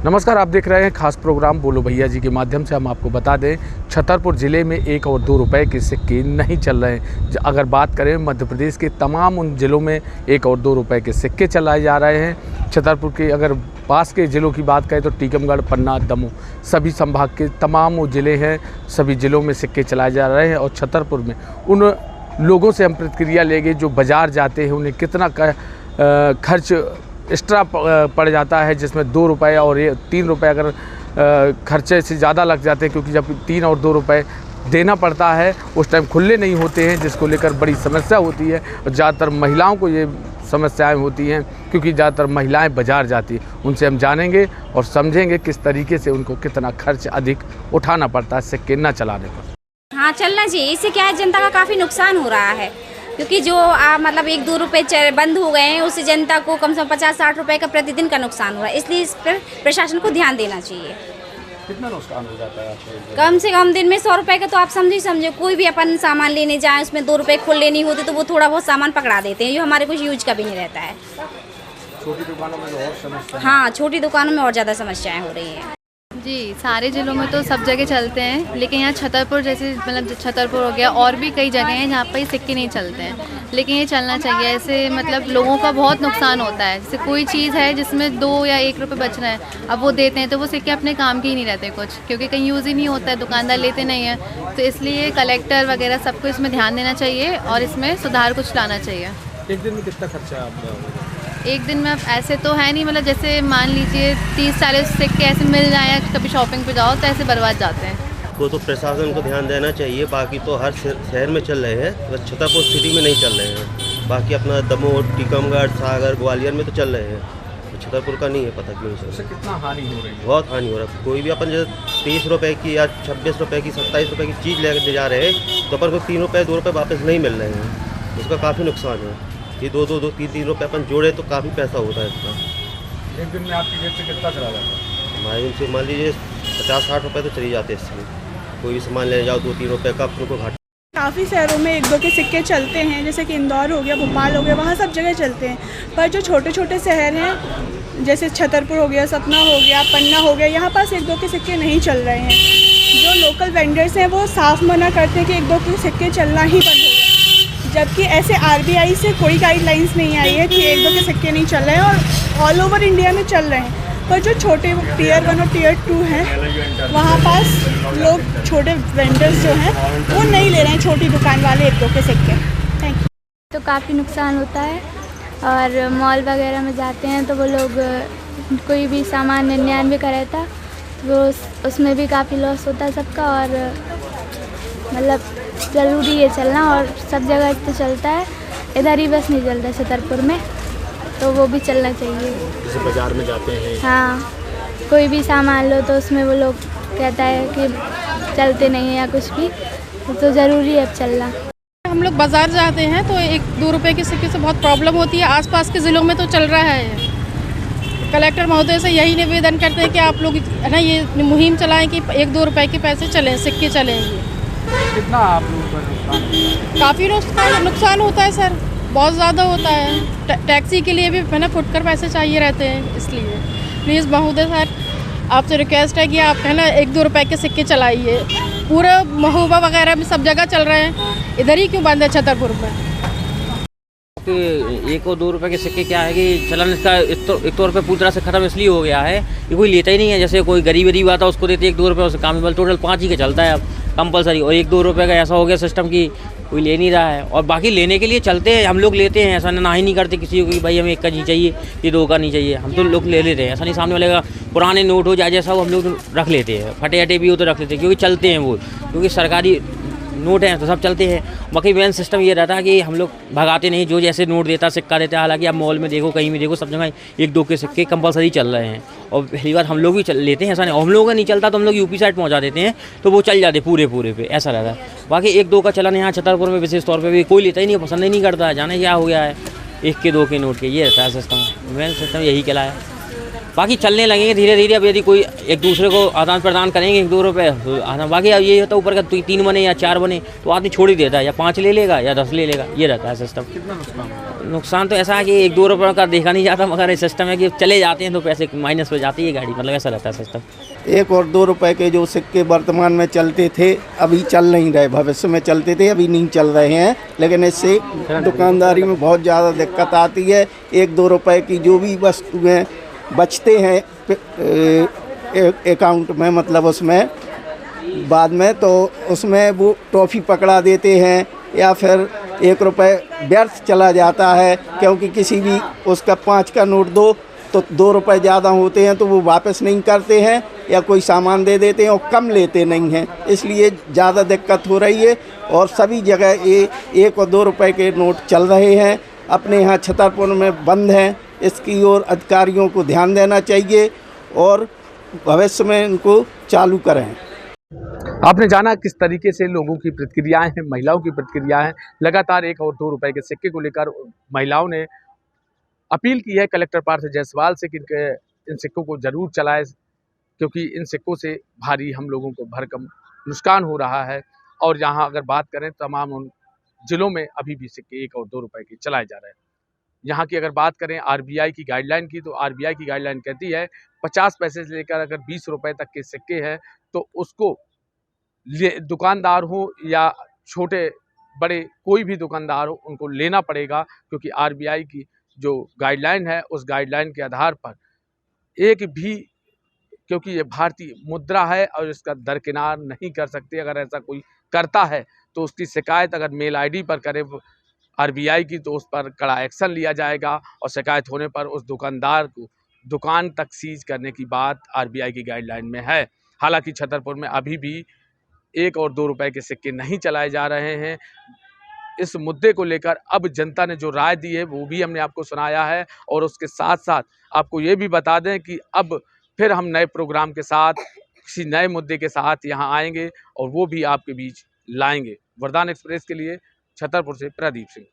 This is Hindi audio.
नमस्कार, आप देख रहे हैं खास प्रोग्राम बोलो भैया जी के माध्यम से। हम आपको बता दें, छतरपुर ज़िले में 1 और 2 रुपए के सिक्के नहीं चल रहे हैं। अगर बात करें मध्य प्रदेश के तमाम उन ज़िलों में 1 और 2 रुपए के सिक्के चलाए जा रहे हैं। छतरपुर के अगर पास के ज़िलों की बात करें तो टीकमगढ़, पन्ना, दमोह सभी संभाग के तमाम वो ज़िले हैं, सभी ज़िलों में सिक्के चलाए जा रहे हैं। और छतरपुर में उन लोगों से हम प्रतिक्रिया लेंगे जो बाज़ार जाते हैं, उन्हें कितना खर्च एक्स्ट्रा पड़ जाता है, जिसमें 2 रुपये और 3 रुपये अगर खर्चे से ज़्यादा लग जाते हैं, क्योंकि जब 3 और 2 रुपये देना पड़ता है उस टाइम खुले नहीं होते हैं, जिसको लेकर बड़ी समस्या होती है। और ज़्यादातर महिलाओं को ये समस्याएं होती हैं, क्योंकि ज़्यादातर महिलाएं बाज़ार जाती हैं। उनसे हम जानेंगे और समझेंगे किस तरीके से उनको कितना खर्च अधिक उठाना पड़ता है सिक्के न चलाने पर। हाँ, चलना चाहिए। इससे क्या है, जनता का काफ़ी नुकसान हो रहा है, क्योंकि जो मतलब 1-2 रुपये बंद हो गए हैं, उससे जनता को कम से कम 50-60 रुपये का प्रतिदिन का नुकसान हो रहा है। इसलिए इस पर प्रशासन को ध्यान देना चाहिए। कितना नुकसान हो जाता है आपको? कम से कम दिन में 100 रुपये का तो आप समझे कोई भी अपन सामान लेने जाए, उसमें 2 रुपये खुले नहीं होते तो वो थोड़ा बहुत सामान पकड़ा देते हैं, जो हमारे कुछ यूज का भी नहीं रहता है। छोटी दुकानों में और समस्या? हाँ, छोटी दुकानों में और ज़्यादा समस्याएँ हो रही हैं। जी, सारे ज़िलों में तो सब जगह चलते हैं, लेकिन यहाँ छतरपुर जैसे मतलब छतरपुर हो गया, और भी कई जगह हैं जहाँ पर ये सिक्के नहीं चलते हैं, लेकिन ये चलना चाहिए। ऐसे मतलब लोगों का बहुत नुकसान होता है। जैसे कोई चीज़ है जिसमें 2 या 1 रुपये बच रहा है, अब वो देते हैं तो वो सिक्के अपने काम के ही नहीं रहते कुछ, क्योंकि कहीं यूज़ ही नहीं होता है, दुकानदार लेते नहीं हैं। तो इसलिए कलेक्टर वगैरह सबको इसमें ध्यान देना चाहिए और इसमें सुधार कुछ लाना चाहिए। एक दिन में कितना खर्चा है आपका? एक दिन में अब ऐसे तो है नहीं, मतलब जैसे मान लीजिए 30-40 सिक्के ऐसे मिल जाए, कभी शॉपिंग पे जाओ तो ऐसे बर्बाद जाते हैं। वो तो प्रशासन को ध्यान देना चाहिए। बाकी तो हर शहर में चल रहे हैं, बस छतरपुर सिटी में नहीं चल रहे हैं। बाकी अपना दमोह, टीकमगढ़, सागर, ग्वालियर में तो चल रहे हैं, तो छतरपुर का नहीं है, पता क्यों नहीं चल रहा। कितना हानि हो रही है? बहुत हानि हो रहा है। कोई भी अपन जैसे 30 रुपये की या 26 रुपये की, 27 रुपये की चीज़ लेकर जा रहे हैं, तो अपन को 3 रुपये 2 रुपये वापस नहीं मिल रहे हैं। उसका काफ़ी नुकसान है। ये 2-3 रुपये अपन जोड़े तो काफ़ी पैसा होता है इसका। एक दिन में आपकी जेब से कितना चला जाता है? हमारे इनसे मान लीजिए 50-60 रुपये तो चली जाते हैं इसमें। कोई भी सामान ले जाओ 2-3 रुपये का अपने को घाटा। काफ़ी शहरों में 1-2 के सिक्के चलते हैं, जैसे कि इंदौर हो गया, भोपाल हो गया, वहाँ सब जगह चलते हैं। पर जो छोटे छोटे शहर हैं, जैसे छतरपुर हो गया, सतना हो गया, पन्ना हो गया, यहाँ पास 1-2 के सिक्के नहीं चल रहे हैं। जो लोकल वेंडर्स हैं वो साफ मना करते हैं कि 1-2 के सिक्के चलना ही बंद हो गए, जबकि ऐसे RBI से कोई गाइडलाइंस नहीं आई है कि 1-2 के सिक्के नहीं चल रहे हैं, और ऑल ओवर इंडिया में चल रहे हैं। पर जो छोटे Tier 1 और Tier 2 हैं, वहाँ पास लोग छोटे वेंडर्स जो हैं वो नहीं ले रहे हैं, छोटी दुकान वाले 1-2 के सिक्के। Thank you. तो काफ़ी नुकसान होता है, और मॉल वगैरह में जाते हैं तो वो लोग कोई भी सामान 99 का रहता है, वो उसमें भी काफ़ी लॉस होता है सबका। और मतलब ज़रूरी है चलना, और सब जगह तो चलता है, इधर ही बस नहीं चलता छतरपुर में, तो वो भी चलना चाहिए। जैसे बाज़ार में जाते हैं, हाँ, कोई भी सामान लो तो उसमें वो लोग कहता है कि चलते नहीं है या कुछ भी, तो ज़रूरी है अब चलना। हम लोग बाज़ार जाते हैं तो 1-2 रुपये के सिक्के से बहुत प्रॉब्लम होती है। आसपास के ज़िलों में तो चल रहा है। कलेक्टर महोदय से यही निवेदन करते हैं कि आप लोग है ना ये मुहिम चलाएं कि 1-2 रुपये के पैसे चलें, सिक्के चलें। कितना आप लोगों का नुकसान? काफ़ी नुकसान होता है सर, बहुत ज़्यादा होता है। टैक्सी के लिए भी है ना फुटकर पैसे चाहिए रहते हैं, इसलिए प्लीज़ महोदय सर आपसे रिक्वेस्ट है कि आप है ना 1-2 रुपये के सिक्के चलाइए। पूरा महोबा वगैरह भी सब जगह चल रहे हैं, इधर ही क्यों बंद है छतरपुर में? 1 और 2 रुपये के सिक्के क्या है कि चलन इसका एक तौर पे पूरी तरह से ख़त्म इसलिए हो गया है कि कोई लेता ही नहीं है। जैसे कोई गरीब आता है उसको देते 1-2 रुपये, उससे काम बल टोटल 5 ही का चलता है अब कंपलसरी। और 1-2 रुपये का ऐसा हो गया सिस्टम कि कोई ले नहीं रहा है। और बाकी लेने के लिए चलते हैं, हम लोग लेते हैं, ऐसा ना ही नहीं करते किसी को कि भाई हमें 1 का नहीं चाहिए, ये 2 का नहीं चाहिए। हम तो लोग ले लेते हैं, ऐसा नहीं सामने वाले का पुराने नोट हो जाए जैसा वो हम लोग रख लेते हैं, फटे हटे भी हो तो रख लेते हैं, क्योंकि चलते हैं वो, क्योंकि सरकारी नोट हैं तो सब चलते हैं। बाकी मेन सिस्टम ये रहता है कि हम लोग भगाते नहीं, जो जैसे नोट देता सिक्का देता है। हालांकि आप मॉल में देखो, कहीं भी देखो, सब जगह 1-2 के सिक्के कंपलसरी चल रहे हैं। और पहली बार हम लोग भी लेते हैं, ऐसा नहीं। हम लोगों का नहीं चलता तो हम लोग यूपी साइड पहुंचा देते हैं, तो वो चल जाते पूरे पे, ऐसा रहता है। बाकी 1-2 का चलन यहाँ छतरपुर में विशेष तौर पर भी कोई लेता ही नहीं, पसंद ही नहीं करता है। जाने क्या हो गया है 1 के 2 के नोट के, ये रहता है सिस्टम। मेन सिस्टम यही कहला है। बाकी चलने लगेंगे धीरे धीरे। अब यदि कोई एक दूसरे को आदान प्रदान करेंगे 1-2 रुपये तो आना, बाकी अब ये होता है ऊपर का 3 बने या 4 बने तो आदमी छोड़ ही देता है, या 5 ले लेगा या 10 ले लेगा, ये रहता है सिस्टम। कितना नुकसान तो ऐसा है कि 1-2 रुपये का देखा नहीं जाता, मगर ये सिस्टम है कि चले जाते हैं तो पैसे माइनस हो जाती है गाड़ी, मतलब ऐसा रहता है सिस्टम। 1 और 2 रुपए के जो सिक्के वर्तमान में चलते थे अभी चल नहीं रहे, भविष्य में चलते थे अभी नहीं चल रहे हैं, लेकिन इससे दुकानदारी में बहुत ज़्यादा दिक्कत आती है। 1-2 रुपए की जो भी वस्तुएं बचते हैं अकाउंट में, मतलब उसमें बाद में, तो उसमें वो टॉफ़ी पकड़ा देते हैं या फिर 1 रुपये व्यर्थ चला जाता है, क्योंकि किसी भी उसका 5 का नोट दो तो 2 रुपये ज़्यादा होते हैं तो वो वापस नहीं करते हैं या कोई सामान दे देते हैं और कम लेते नहीं हैं, इसलिए ज़्यादा दिक्कत हो रही है। और सभी जगह ये 1 और 2 रुपये के नोट चल रहे हैं, अपने यहाँ छतरपुर में बंद हैं। इसकी ओर अधिकारियों को ध्यान देना चाहिए और भविष्य में इनको चालू करें। आपने जाना किस तरीके से लोगों की प्रतिक्रियाएं हैं, महिलाओं की प्रतिक्रियाएं हैं। लगातार 1 और 2 रुपए के सिक्के को लेकर महिलाओं ने अपील की है कलेक्टर पार्थ जायसवाल से कि इन सिक्कों को जरूर चलाएं, क्योंकि इन सिक्कों से भारी हम लोगों को भरकम नुकसान हो रहा है। और यहाँ अगर बात करें तमाम उन जिलों में अभी भी सिक्के 1 और 2 रुपए के चलाए जा रहे हैं। यहाँ की अगर बात करें आरबीआई की गाइडलाइन की, तो आरबीआई की गाइडलाइन कहती है 50 पैसे से लेकर अगर 20 रुपए तक के सिक्के हैं तो उसको दुकानदार हो या छोटे बड़े कोई भी दुकानदार हो उनको लेना पड़ेगा, क्योंकि आरबीआई की जो गाइडलाइन है उस गाइडलाइन के आधार पर एक भी, क्योंकि ये भारतीय मुद्रा है और इसका दरकिनार नहीं कर सकते। अगर ऐसा कोई करता है तो उसकी शिकायत अगर मेल आईडी पर करे आरबीआई की तो उस पर कड़ा एक्शन लिया जाएगा और शिकायत होने पर उस दुकानदार को दुकान तक सीज करने की बात आरबीआई की गाइडलाइन में है। हालांकि छतरपुर में अभी भी 1 और 2 रुपए के सिक्के नहीं चलाए जा रहे हैं। इस मुद्दे को लेकर अब जनता ने जो राय दी है वो भी हमने आपको सुनाया है, और उसके साथ साथ आपको ये भी बता दें कि अब फिर हम नए प्रोग्राम के साथ किसी नए मुद्दे के साथ यहाँ आएंगे और वो भी आपके बीच लाएंगे। वरदान एक्सप्रेस के लिए छतरपुर से प्रदीप सिंह।